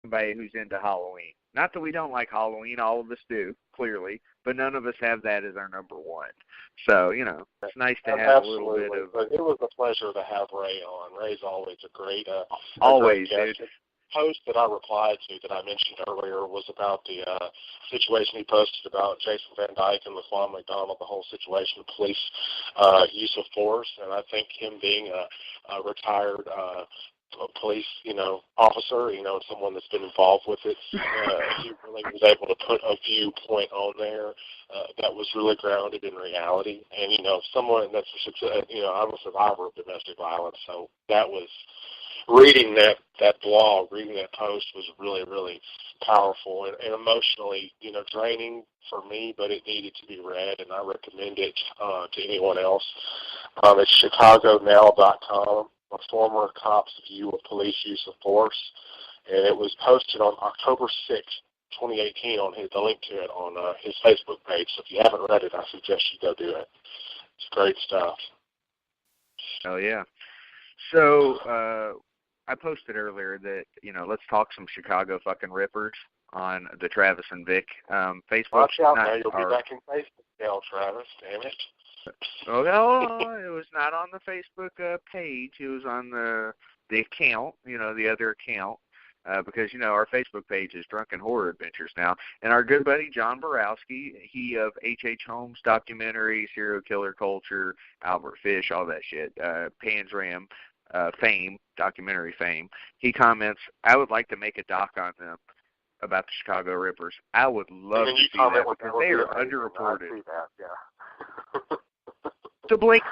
somebody who's into Halloween. Not that we don't like Halloween, all of us do, clearly, but none of us have that as our number one. So, it's nice to have a little bit of... But it was a pleasure to have Ray on. Ray's always a great always, great guest. Dude. The post that I replied to that I mentioned earlier was about the situation he posted about Jason Van Dyke and LaFawn McDonald, the whole situation, police use of force, and I think him being a retired police, officer, someone that's been involved with it, he really was able to put a viewpoint on there that was really grounded in reality. And, someone that's, I'm a survivor of domestic violence, so that was, reading that blog, reading that post was really, really powerful and emotionally, draining for me, but it needed to be read, and I recommend it to anyone else. It's chicagonow.com, a former cop's view of police use of force, and it was posted on October 6th, 2018, on the link to it on his Facebook page. So if you haven't read it, I suggest you go do it. It's great stuff. Oh, yeah. So, I posted earlier that, let's talk some Chicago fucking rippers on the Travis and Vic Facebook. Watch out now, you'll be back in Facebook jail, Travis, damn it. Oh, no, it was not on the Facebook page. It was on the account, the other account, because, our Facebook page is Drunken Horror Adventures now. And our good buddy John Borowski, he of H.H. Holmes documentary, serial killer culture, Albert Fish, all that shit, Pan's Ram, fame, documentary fame, he comments, I would like to make a doc on them about the Chicago Rippers. I would love to see that because they are underreported. Yeah. So, Blake,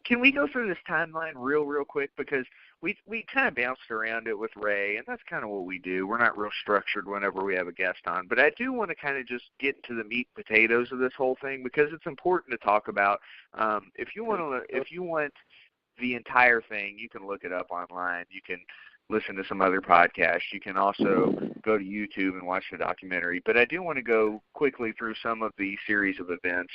can we go through this timeline real quick? Because we kind of bounced around it with Ray, and that's kind of what we do. We're not real structured whenever we have a guest on. But I do want to kind of just get to the meat and potatoes of this whole thing because it's important to talk about. If you want the entire thing, you can look it up online. You can listen to some other podcasts. You can also go to YouTube and watch the documentary. But I do want to go quickly through some of the series of events.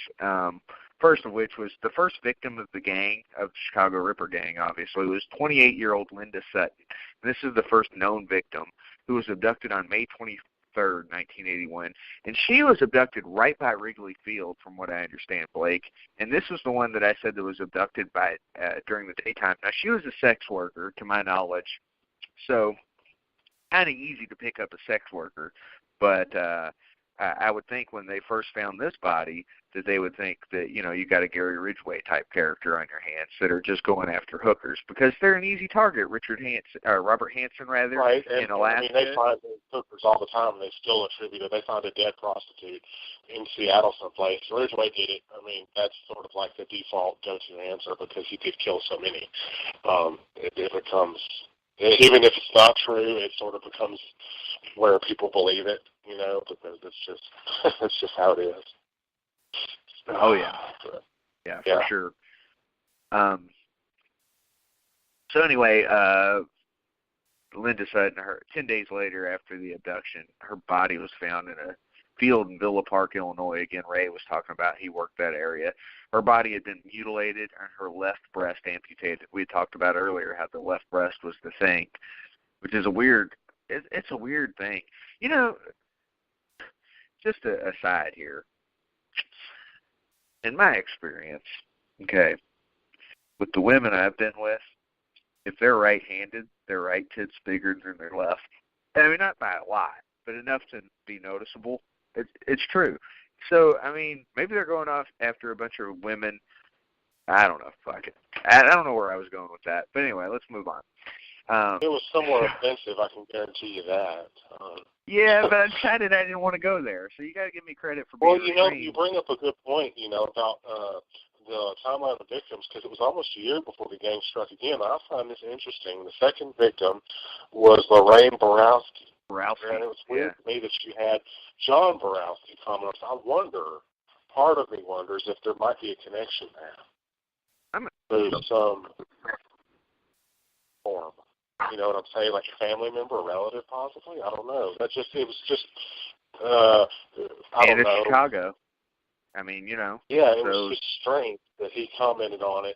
First of which was the first victim of the gang, of the Chicago Ripper gang, obviously, was 28-year-old Linda Sutton. And this is the first known victim who was abducted on May 23rd, 1981. And she was abducted right by Wrigley Field, from what I understand, Blake. And this was the one that I said that was abducted by during the daytime. Now, she was a sex worker, to my knowledge, so kind of easy to pick up a sex worker. But I would think when they first found this body that they would think that, you got a Gary Ridgway type character on your hands that are just going after hookers because they're an easy target. Robert Hansen, rather, right. In Alaska. They find hookers all the time, and they still attribute it. They found a dead prostitute in Seattle someplace. Ridgway did it. That's sort of like the default go-to answer because he did kill so many. It becomes, even if it's not true, it sort of becomes where people believe it, because it's just how it is. Oh, yeah. Yeah, for sure. So anyway, Linda Sutton, 10 days later after the abduction, her body was found in a field in Villa Park, Illinois. Again, Ray was talking about he worked that area. Her body had been mutilated and her left breast amputated. We had talked about earlier how the left breast was the thing, which is it's a weird thing. Just a aside here. In my experience, okay, with the women I've been with, if they're right-handed, their right tit's bigger than their left. Not by a lot, but enough to be noticeable. It's true. So, maybe they're going off after a bunch of women. I don't know. Fuck it. I don't know where I was going with that. But anyway, let's move on. It was somewhat offensive, I can guarantee you that. Yeah, but I decided I didn't want to go there. So you got to give me credit for being you bring up a good point, about the timeline of the victims, because it was almost a year before the gang struck again. I find this interesting. The second victim was Lorraine Borowski. And it was weird to me that she had John Borowski comment. Part of me wonders if there might be a connection there. There's some form. You know what I'm saying? Like a family member, a relative, possibly? I don't know. It was just, I don't know. Chicago. Yeah, it was just strange that he commented on it.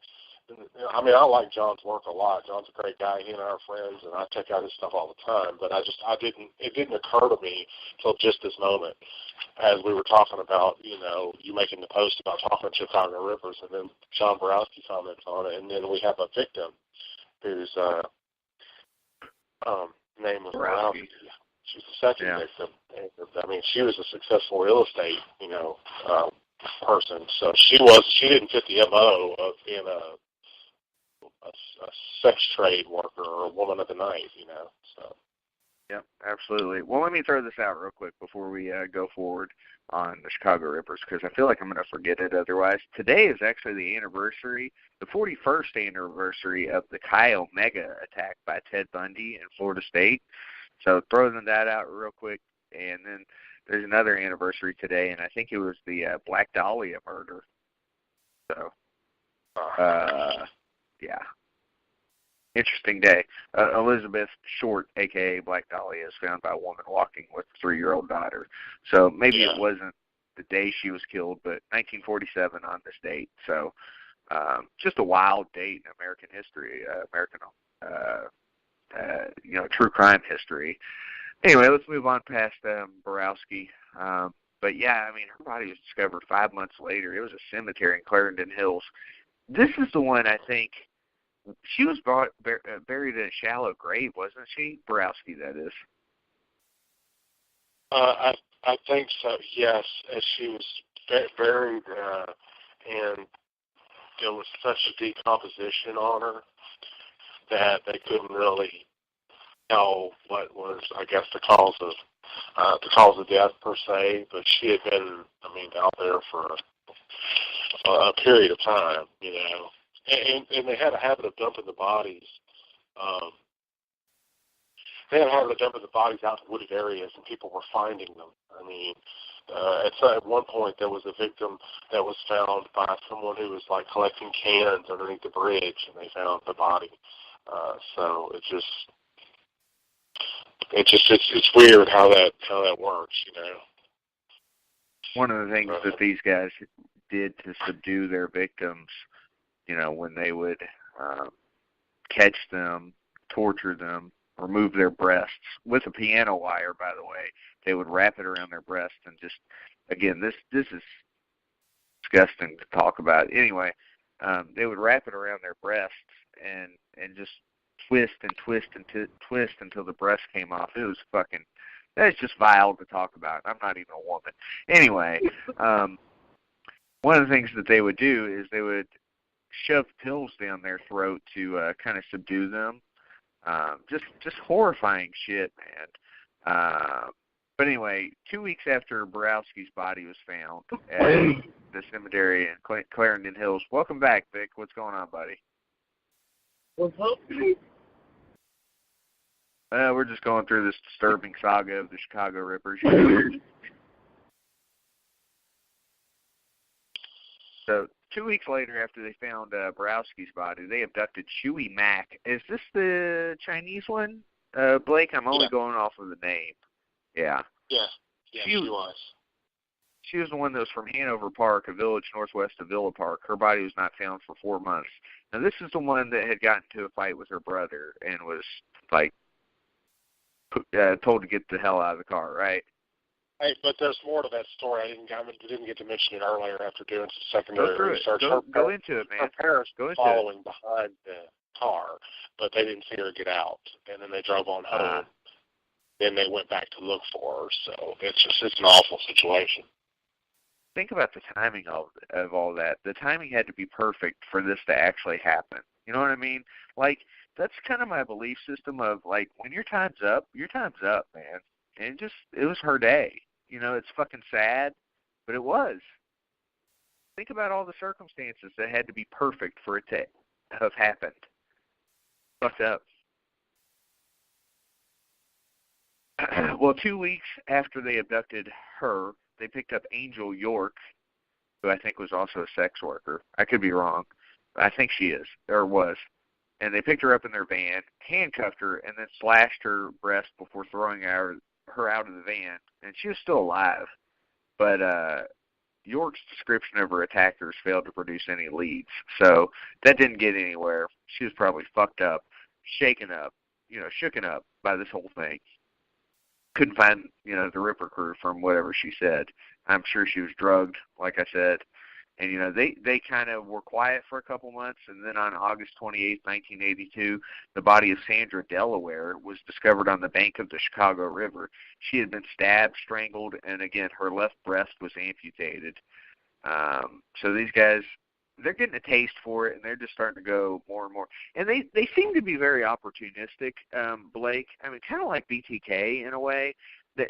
I mean, I like John's work a lot. John's a great guy. He and I are friends, and I check out his stuff all the time. But it didn't occur to me till just this moment, as we were talking about, you making the post about talking to Chicago Rippers, and then John Borowski comments on it, and then we have a victim whose name was Borowski. She's the second victim. And, I mean, she was a successful real estate, person. So she didn't fit the MO of being a sex trade worker or a woman of the night, So. Yeah, absolutely. Well, let me throw this out real quick before we go forward on the Chicago Rippers, because I feel like I'm going to forget it otherwise. Today is actually the 41st anniversary of the Chi Omega attack by Ted Bundy in Florida State. So throwing that out real quick, and then there's another anniversary today, and I think it was the Black Dahlia murder. So, yeah. Interesting day. Elizabeth Short, a.k.a. Black Dahlia, is found by a woman walking with a 3-year-old daughter. So maybe it wasn't the day she was killed, but 1947 on this date. So just a wild date in American history, true crime history. Anyway, let's move on past Borowski. But yeah, I mean, her body was discovered 5 months later. It was a cemetery in Clarendon Hills. This is the one, I think. She was buried in a shallow grave, wasn't she? Borowski, that is. I think so, yes. She was buried, and there was such a decomposition on her that they couldn't really know what was, I guess, the cause of death per se. But she had been, out there for a period of time, And they had a habit of dumping the bodies. They had a habit of dumping the bodies out in wooded areas, and people were finding them. At one point, there was a victim that was found by someone who was collecting cans underneath the bridge, and they found the body. So it's weird how that works, One of the things that these guys did to subdue their victims, when they would catch them, torture them, remove their breasts with a piano wire, by the way. They would wrap it around their breasts and just, again, this is disgusting to talk about. Anyway, they would wrap it around their breasts and just twist and twist and twist until the breast came off. It was that's just vile to talk about. I'm not even a woman. Anyway, one of the things that they would do is they would shove pills down their throat to kind of subdue them. Just horrifying shit, man. But anyway, 2 weeks after Borowski's body was found at the cemetery in Clarendon Hills. Welcome back, Vic. What's going on, buddy? What's up? We're just going through this disturbing saga of the Chicago Rippers. So 2 weeks later, after they found Borowski's body, they abducted Shui Mack. Is this the Chinese one, Blake? I'm only going off of the name. Yeah. Yeah, she was. She was the one that was from Hanover Park, a village northwest of Villa Park. Her body was not found for 4 months. Now, this is the one that had gotten into a fight with her brother and was, told to get the hell out of the car, right? Hey, but there's more to that story. I didn't get to mention it earlier after doing some secondary research. Go into it, man. Her parents were following behind the car, but they didn't see her get out, and then they drove on home. Then they went back to look for her, so it's an awful situation. Think about the timing of all that. The timing had to be perfect for this to actually happen. You know what I mean? That's kind of my belief system of, when your time's up, man. And it was her day. It's fucking sad, but it was. Think about all the circumstances that had to be perfect for it to have happened. Fucked up. Well, 2 weeks after they abducted her, they picked up Angel York, who I think was also a sex worker. I could be wrong. I think she is, or was. And they picked her up in their van, handcuffed her, and then slashed her breast before throwing her out of the van. And she was still alive. But York's description of her attackers failed to produce any leads, so that didn't get anywhere. She was probably fucked up, shaken up, shooken up by this whole thing. Couldn't find, the Ripper crew from whatever she said. I'm sure she was drugged, like I said. And, they kind of were quiet for a couple months, and then on August 28, 1982, the body of Sandra Delaware was discovered on the bank of the Chicago River. She had been stabbed, strangled, and, again, her left breast was amputated. So these guys, they're getting a taste for it, and they're just starting to go more and more. And they seem to be very opportunistic, Blake. I mean, kind of like BTK in a way.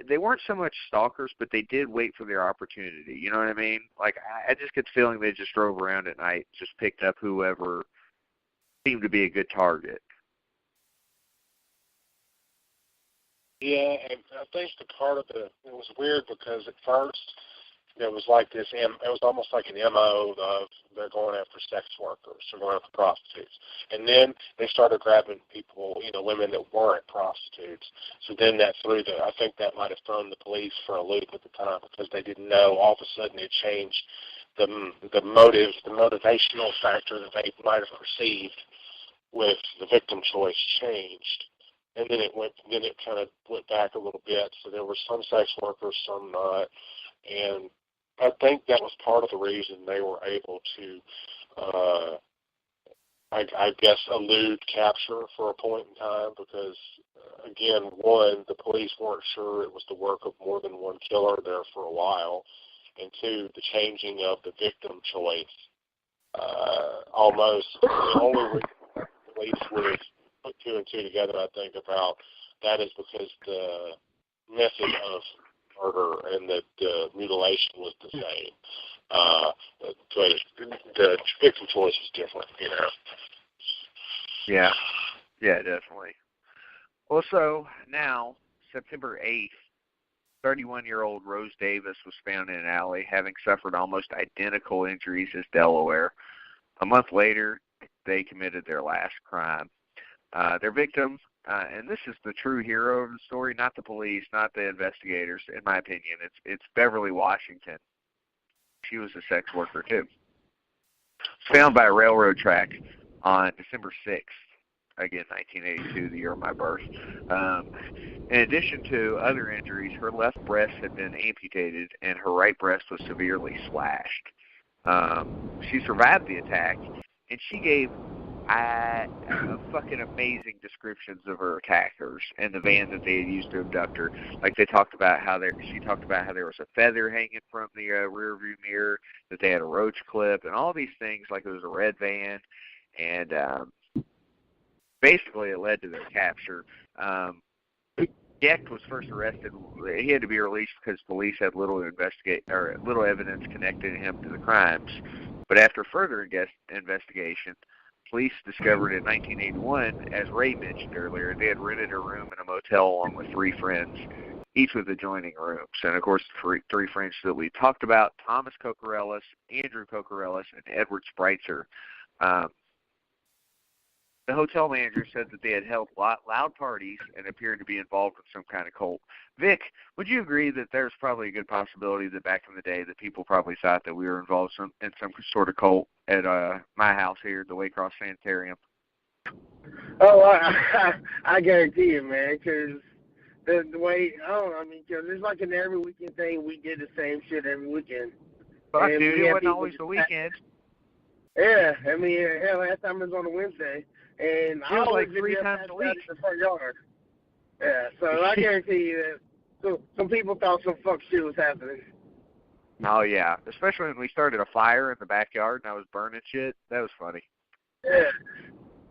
They weren't so much stalkers, but they did wait for their opportunity. You know what I mean? Like, I just get the feeling they just drove around at night, just picked up whoever seemed to be a good target. Yeah, and I think the part of it was weird because at first it was like this, it was almost like an MO of they're going after sex workers, they're going after prostitutes. And then they started grabbing people, women that weren't prostitutes. So then I think that might have thrown the police for a loop at the time because they didn't know. All of a sudden it changed the motivational factor that they might have perceived with the victim choice changed. And then it kind of went back a little bit. So there were some sex workers, some not. And I think that was part of the reason they were able to, I guess, elude capture for a point in time because, again, one, the police weren't sure it was the work of more than one killer there for a while, and two, the changing of the victim choice. Almost the only reason the police would have put two and two together, I think, about that is because the method of murder and that the mutilation was the same. But the victim choice was different, Yeah, definitely. Well, so now, September 8th, 31-year-old Rose Davis was found in an alley having suffered almost identical injuries as Delaware. A month later, they committed their last crime. Their victim, and this is the true hero of the story, not the police, not the investigators, in my opinion. It's Beverly Washington. She was a sex worker, too. Found by a railroad track on December 6th, again, 1982, the year of my birth. In addition to other injuries, her left breast had been amputated, and her right breast was severely slashed. She survived the attack, and she gave fucking amazing descriptions of her attackers and the van that they had used to abduct her. Like she talked about how there was a feather hanging from the rear view mirror, that they had a roach clip, and all these things. Like it was a red van, and basically it led to their capture. Gecht was first arrested. He had to be released because police had little evidence connecting him to the crimes. But after further investigation, police discovered in 1981, as Ray mentioned earlier, they had rented a room in a motel along with three friends, each with adjoining rooms. And, of course, the three friends that we talked about, Thomas Cocorellis, Andrew Cocorellis, and Edward Spreitzer. The hotel manager said that they had held loud parties and appeared to be involved in some kind of cult. Vic, would you agree that there's probably a good possibility that back in the day that people probably thought that we were involved in some sort of cult at my house here, the Waycross Sanitarium? Oh, I guarantee you, man, because the way, because it's like an every weekend thing. We did the same shit every weekend. Fuck, dude, it wasn't always the weekend. Yeah, hell, last time it was on a Wednesday. And I was always like 3 times a week. In the front yard. Yeah, so I guarantee you that some people thought some fuck shit was happening. Oh, yeah, especially when we started a fire in the backyard and I was burning shit. That was funny. Yeah.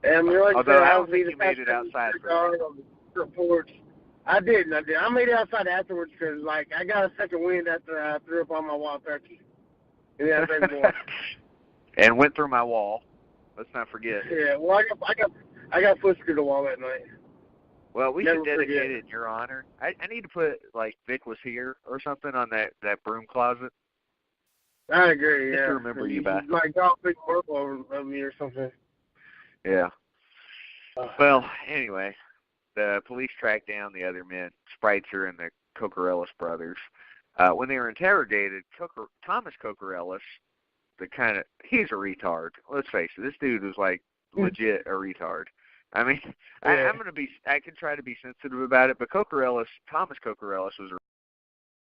And like although I don't think you made it outside for on the porch. I didn't. I made it outside afterwards because, like, I got a second wind after I threw up on my wild turkey. Yeah, and went through my wall. Let's not forget. Yeah, well, I got pushed through the wall that night. Well, we should dedicate it in your honor. I need to put, like, Vic was here or something on that broom closet. I agree, Just yeah. to remember you by. Like, y'all big work of me or something. Yeah. Well, anyway, the police tracked down the other men, Spreitzer and the Cocorellis brothers. when they were interrogated, Thomas Coker Ellis, he's a retard. Let's face it, this dude was like legit a retard. I mean, I can try to be sensitive about it, but Thomas Coker Ellis was a